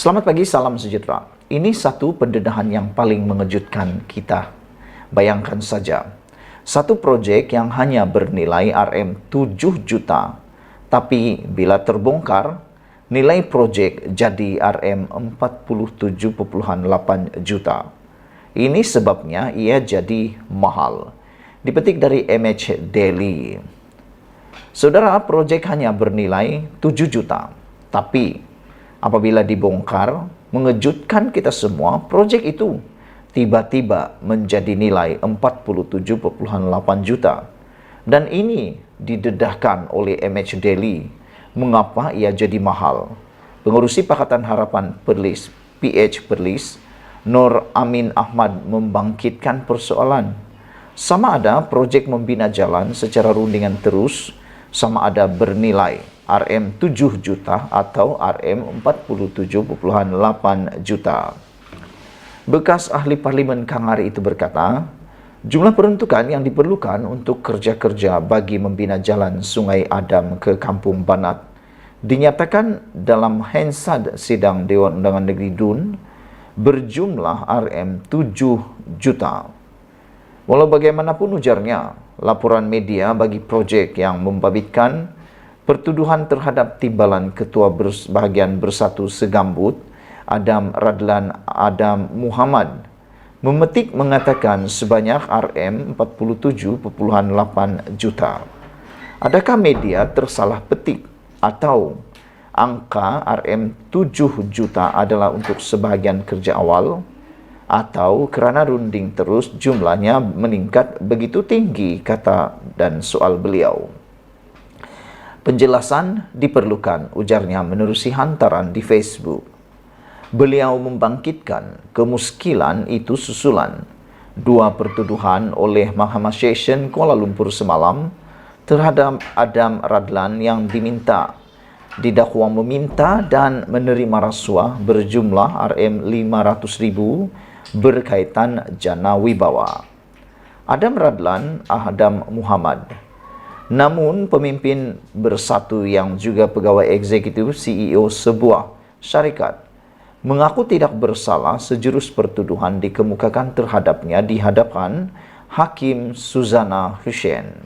Selamat pagi, salam sejahtera. Ini satu pendedahan yang paling mengejutkan kita. Bayangkan saja, satu proyek yang hanya bernilai Rm7 juta, tapi bila terbongkar, nilai proyek jadi Rm47,8 juta. Ini sebabnya ia jadi mahal. Dipetik dari MH Daily. Saudara, proyek hanya bernilai 7 juta, tapi apabila dibongkar, mengejutkan kita semua, proyek itu tiba-tiba menjadi nilai 47,8 juta. Dan ini didedahkan oleh MH Daily. Mengapa ia jadi mahal? Pengurusi Pakatan Harapan Perlis, PH Perlis, Nur Amin Ahmad membangkitkan persoalan. Sama ada proyek membina jalan secara rundingan terus, sama ada bernilai Rm7 juta atau Rm47,8 juta. Bekas ahli parlimen Kangari itu berkata, jumlah peruntukan yang diperlukan untuk kerja-kerja bagi membina jalan Sungai Adam ke Kampung Banat dinyatakan dalam Hansard Sidang Dewan Undangan Negeri DUN berjumlah Rm7 juta. Walau bagaimanapun ujarnya, laporan media bagi proyek yang membabitkan pertuduhan terhadap timbalan Ketua Bahagian Bersatu Segambut, Adam Radlan Adam Muhammad, memetik mengatakan sebanyak Rm47,8 juta. Adakah media tersalah petik atau angka Rm7 juta adalah untuk sebahagian kerja awal? Atau kerana runding terus jumlahnya meningkat begitu tinggi, kata dan soal beliau. Penjelasan diperlukan, ujarnya menerusi hantaran di Facebook. Beliau membangkitkan kemuskilan itu susulan dua pertuduhan oleh Mahkamah Session Kuala Lumpur semalam terhadap Adam Radlan yang didakwa meminta dan menerima rasuah berjumlah Rm500,000 berkaitan jana wibawa. Adam Radlan Adam Muhammad, namun pemimpin bersatu yang juga pegawai eksekutif CEO sebuah syarikat, mengaku tidak bersalah sejurus pertuduhan dikemukakan terhadapnya di hadapan Hakim Suzana Hussein.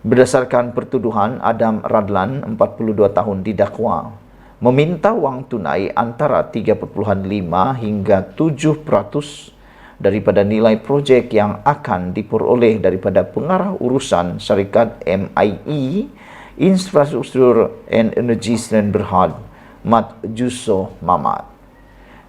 Berdasarkan pertuduhan, Adam Radlan, 42 tahun, didakwa meminta wang tunai antara 3,5 hingga 7% daripada nilai proyek yang akan diperoleh daripada pengarah urusan syarikat MIE Infrastruktur and Energy Sdn Bhd Mat Juso Mamat.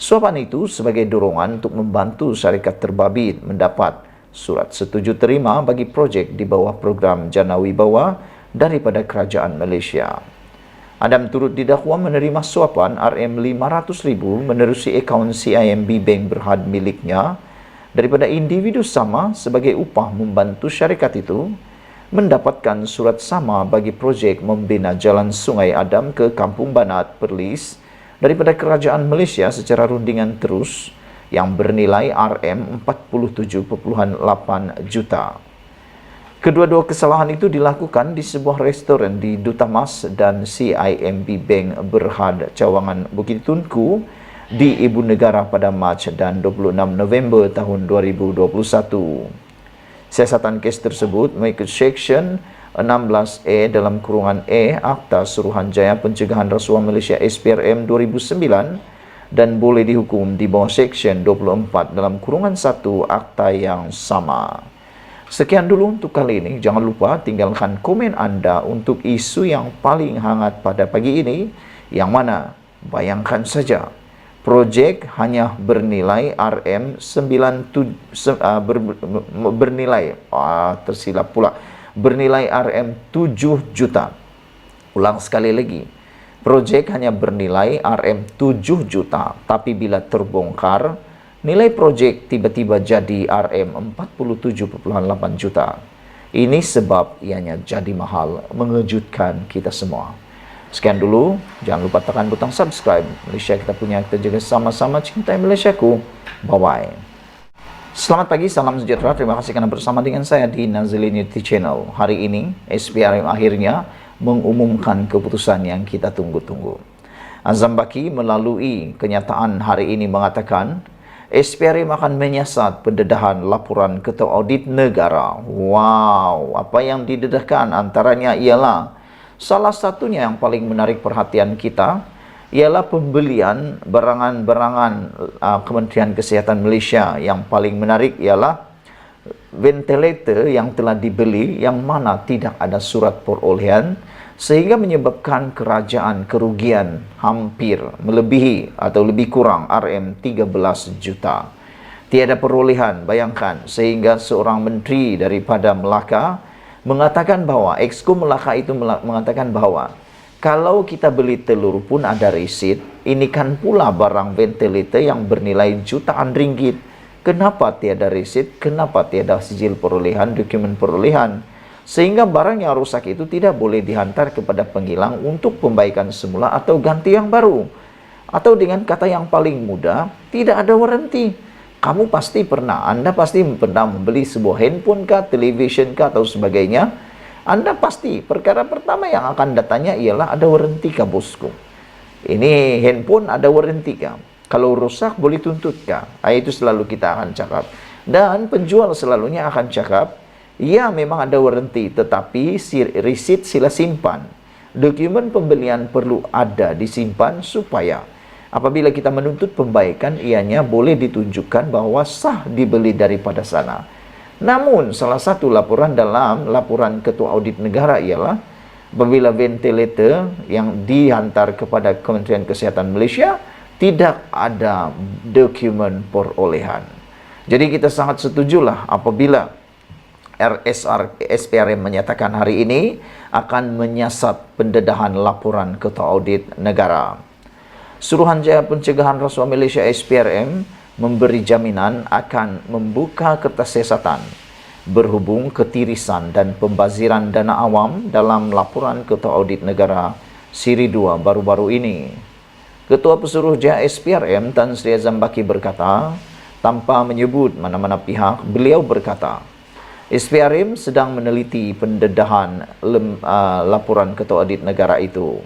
Suapan itu sebagai dorongan untuk membantu syarikat terbabit mendapat surat setuju terima bagi proyek di bawah program Jana Wibawa daripada Kerajaan Malaysia. Adam turut didakwa menerima suapan Rm500,000 menerusi akaun CIMB Bank Berhad miliknya daripada individu sama sebagai upah membantu syarikat itu mendapatkan surat sama bagi proyek membina jalan Sungai Adam ke Kampung Banat Perlis daripada Kerajaan Malaysia secara rundingan terus yang bernilai Rm47,8 juta. Kedua-dua kesalahan itu dilakukan di sebuah restoran di Duta Mas dan CIMB Bank Berhad Cawangan Bukit Tunku di Ibu Negara pada Mac dan 26 November tahun 2021. Siasatan kes tersebut mengikut Seksyen 16A dalam kurungan E Akta Suruhanjaya Pencegahan Rasuah Malaysia SPRM 2009 dan boleh dihukum di bawah Seksyen 24 dalam kurungan 1 Akta yang sama. Sekian dulu untuk kali ini. Jangan lupa tinggalkan komen anda untuk isu yang paling hangat pada pagi ini, yang mana bayangkan saja proyek hanya bernilai bernilai Rm7 juta. Ulang sekali lagi, proyek hanya bernilai Rm7 juta, tapi bila terbongkar, nilai proyek tiba-tiba jadi Rm47,8 juta. Ini sebab ianya jadi mahal, mengejutkan kita semua. Sekian dulu, jangan lupa tekan butang subscribe. Malaysia kita punya, kita jaga sama-sama, cintai Malaysiaku. Bye-bye. Selamat pagi, salam sejahtera. Terima kasih kerana bersama dengan saya di Nazilin YouTube Channel. Hari ini, SPRM akhirnya mengumumkan keputusan yang kita tunggu-tunggu. Azam Baki melalui kenyataan hari ini mengatakan SPRM akan menyiasat pendedahan laporan Ketua Audit Negara. Wow, apa yang didedahkan antaranya ialah salah satunya yang paling menarik perhatian kita ialah pembelian barangan-barangan Kementerian Kesihatan Malaysia. Yang paling menarik ialah ventilator yang telah dibeli yang mana tidak ada surat perolehan, sehingga menyebabkan kerajaan kerugian hampir melebihi atau lebih kurang RM13 juta. Tiada perolehan, bayangkan, sehingga seorang menteri daripada Melaka mengatakan bahawa, Exco Melaka itu mengatakan bahawa kalau kita beli telur pun ada resit, ini kan pula barang ventilator yang bernilai jutaan ringgit. Kenapa tiada resit? Kenapa tiada sijil perolehan, dokumen perolehan? Sehingga barang yang rusak itu tidak boleh dihantar kepada penghilang untuk pembaikan semula atau ganti yang baru. Atau dengan kata yang paling mudah, tidak ada waranti. Anda pasti pernah membeli sebuah handphone kah, television kah atau sebagainya. Anda pasti perkara pertama yang akan datanya ialah ada waranti kah bosku. Ini handphone ada waranti kah? Kalau rusak boleh tuntut kah? Itu selalu kita akan cakap. Dan penjual selalunya akan cakap, ya memang ada waranti, tetapi resit sila simpan. Dokumen pembelian perlu ada disimpan supaya apabila kita menuntut pembaikan, ianya boleh ditunjukkan bahawa sah dibeli daripada sana. Namun, salah satu laporan dalam laporan Ketua Audit Negara ialah apabila ventilator yang dihantar kepada Kementerian Kesihatan Malaysia tidak ada dokumen perolehan. Jadi kita sangat setujulah apabila SPRM menyatakan hari ini akan menyiasat pendedahan laporan Ketua Audit Negara. Suruhanjaya Pencegahan Rasuah Malaysia SPRM memberi jaminan akan membuka kertas siasatan berhubung ketirisan dan pembaziran dana awam dalam laporan Ketua Audit Negara Siri 2 baru-baru ini. Ketua Pesuruhjaya SPRM Tan Sri Azam Baki berkata, tanpa menyebut mana-mana pihak, beliau berkata, SPRM sedang meneliti pendedahan laporan Ketua Audit Negara itu.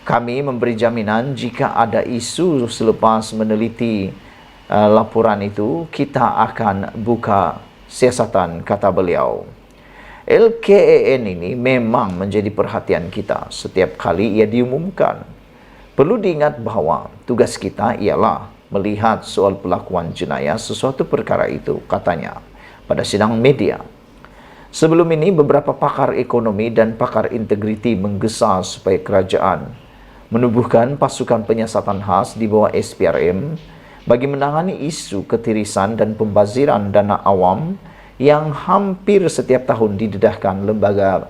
Kami memberi jaminan jika ada isu selepas meneliti laporan itu, kita akan buka siasatan, kata beliau. LKAN ini memang menjadi perhatian kita setiap kali ia diumumkan. Perlu diingat bahawa tugas kita ialah melihat soal pelakuan jenayah sesuatu perkara itu, katanya pada sidang media. Sebelum ini, beberapa pakar ekonomi dan pakar integriti menggesa supaya kerajaan menubuhkan pasukan penyiasatan khas di bawah SPRM bagi menangani isu ketirisan dan pembaziran dana awam yang hampir setiap tahun didedahkan lembaga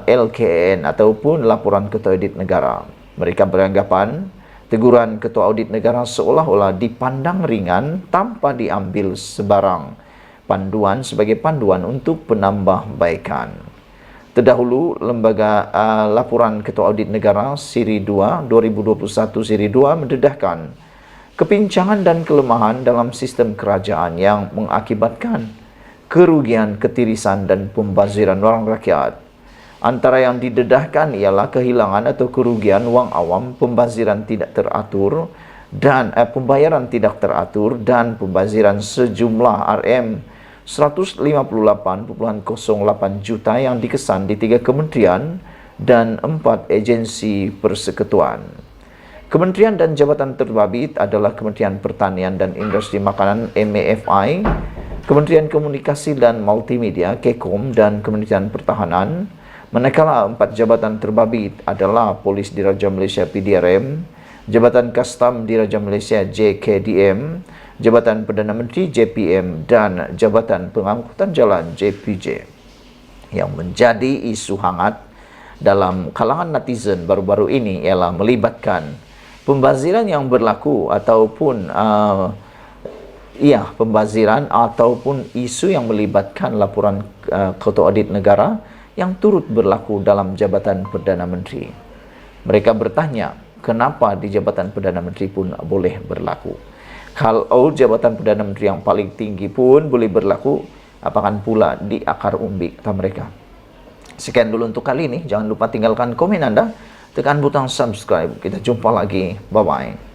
LKN ataupun laporan Ketua Audit Negara. Mereka beranggapan teguran Ketua Audit Negara seolah-olah dipandang ringan tanpa diambil sebagai panduan untuk penambahbaikan. Terdahulu, lembaga laporan Ketua Audit Negara Siri 2 2021 Siri 2 mendedahkan kepincangan dan kelemahan dalam sistem kerajaan yang mengakibatkan kerugian, ketirisan dan pembaziran wang rakyat. Antara yang didedahkan ialah kehilangan atau kerugian wang awam, pembaziran tidak teratur dan pembayaran tidak teratur dan pembaziran sejumlah RM158.08 juta yang dikesan di 3 kementerian dan 4 agensi persekutuan. Kementerian dan jabatan terbabit adalah Kementerian Pertanian dan Industri Makanan MAFI, Kementerian Komunikasi dan Multimedia KEKOM dan Kementerian Pertahanan, manakala 4 jabatan terbabit adalah Polis Diraja Malaysia PDRM, Jabatan Kastam Diraja Malaysia JKDM, Jabatan Perdana Menteri JPM dan Jabatan Pengangkutan Jalan JPJ. Yang menjadi isu hangat dalam kalangan netizen baru-baru ini ialah melibatkan pembaziran yang berlaku ataupun pembaziran ataupun isu yang melibatkan laporan Ketua Audit Negara yang turut berlaku dalam Jabatan Perdana Menteri. Mereka bertanya, kenapa di Jabatan Perdana Menteri pun boleh berlaku? Kalau Jabatan Perdana Menteri yang paling tinggi pun boleh berlaku, apakah pula di akar umbi, kata mereka. Sekian dulu untuk kali ini. Jangan lupa tinggalkan komen Anda tekan butang subscribe. Kita jumpa lagi. Bye-bye.